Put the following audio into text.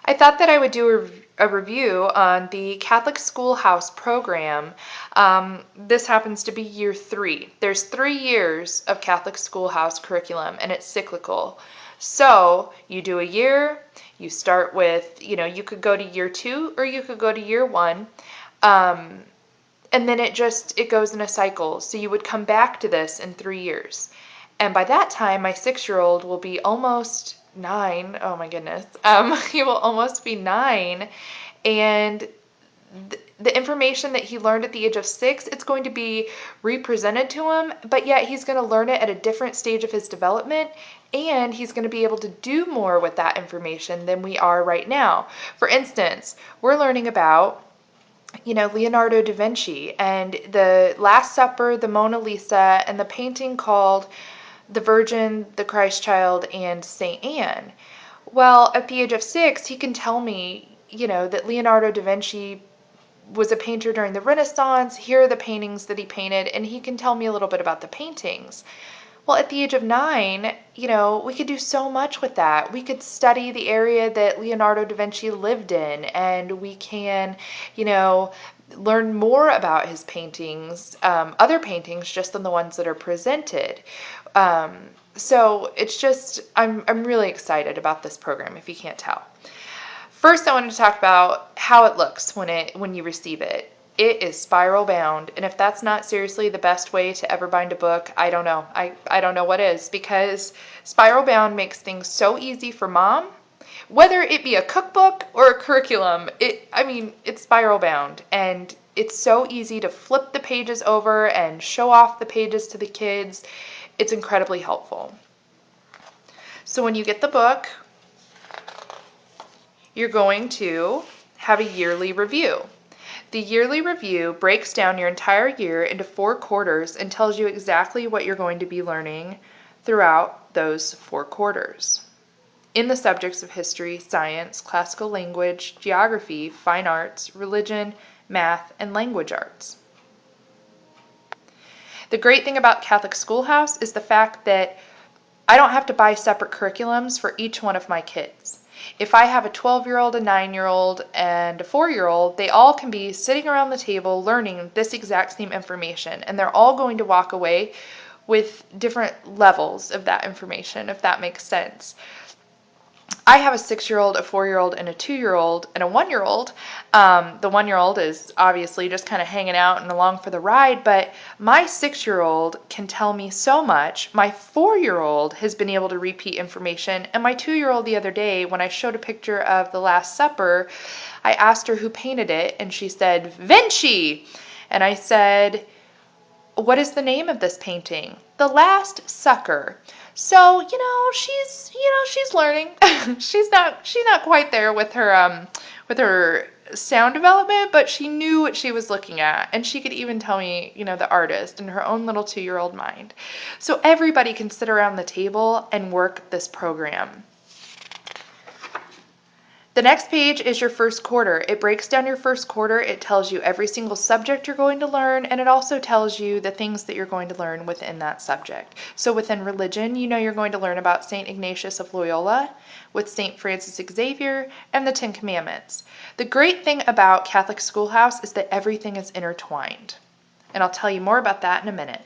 I thought that I would do a review on the Catholic Schoolhouse program. This happens to be year 3. There's 3 years of Catholic Schoolhouse curriculum, and it's cyclical. So you do a year, you start with, you could go to year 2 or you could go to year 1. And then it goes in a cycle. So you would come back to this in 3 years. And by that time, my 6-year-old will be almost 9. Oh my goodness. He will almost be 9. And the information that he learned at the age of 6, it's going to be represented to him, but yet he's going to learn it at a different stage of his development, and he's going to be able to do more with that information than we are right now. For instance, we're learning about Leonardo da Vinci and the Last Supper, the Mona Lisa, and the painting called The Virgin, the Christ Child, and St. Anne. Well, at the age of 6, he can tell me, that Leonardo da Vinci was a painter during the Renaissance. Here are the paintings that he painted, and he can tell me a little bit about the paintings. Well, at the age of 9, we could do so much with that. We could study the area that Leonardo da Vinci lived in, and we can, learn more about his paintings, other paintings, just than the ones that are presented. So it's just, I'm really excited about this program, if you can't tell. First, I wanted to talk about how it looks when you receive it. It is spiral bound, and if that's not seriously the best way to ever bind a book, I don't know. I don't know what is, because spiral bound makes things so easy for mom. Whether it be a cookbook or a curriculum, it's spiral bound, and it's so easy to flip the pages over and show off the pages to the kids. It's incredibly helpful. So when you get the book, you're going to have a yearly review. The yearly review breaks down your entire year into 4 quarters and tells you exactly what you're going to be learning throughout those 4 quarters in the subjects of history, science, classical language, geography, fine arts, religion, math, and language arts. The great thing about Catholic Schoolhouse is the fact that I don't have to buy separate curriculums for each one of my kids. If I have a 12-year-old, a 9-year-old, and a 4-year-old, they all can be sitting around the table learning this exact same information, and they're all going to walk away with different levels of that information, if that makes sense. I have a 6-year-old, a 4-year-old, and a 2-year-old, and a 1-year-old. The 1-year-old is obviously just kind of hanging out and along for the ride, but my 6-year-old can tell me so much. My 4-year-old has been able to repeat information, and my 2-year-old the other day, when I showed a picture of the Last Supper, I asked her who painted it, and she said, Vinci! And I said, what is the name of this painting? The Last Supper. So, she's learning. she's not quite there with her sound development, but she knew what she was looking at, and she could even tell me, the artist in her own little 2-year-old mind. So everybody can sit around the table and work this program. The next page is your first quarter. It breaks down your first quarter. It tells you every single subject you're going to learn, and it also tells you the things that you're going to learn within that subject. So within religion, you're going to learn about St. Ignatius of Loyola, with St. Francis Xavier, and the 10 Commandments. The great thing about Catholic Schoolhouse is that everything is intertwined. And I'll tell you more about that in a minute.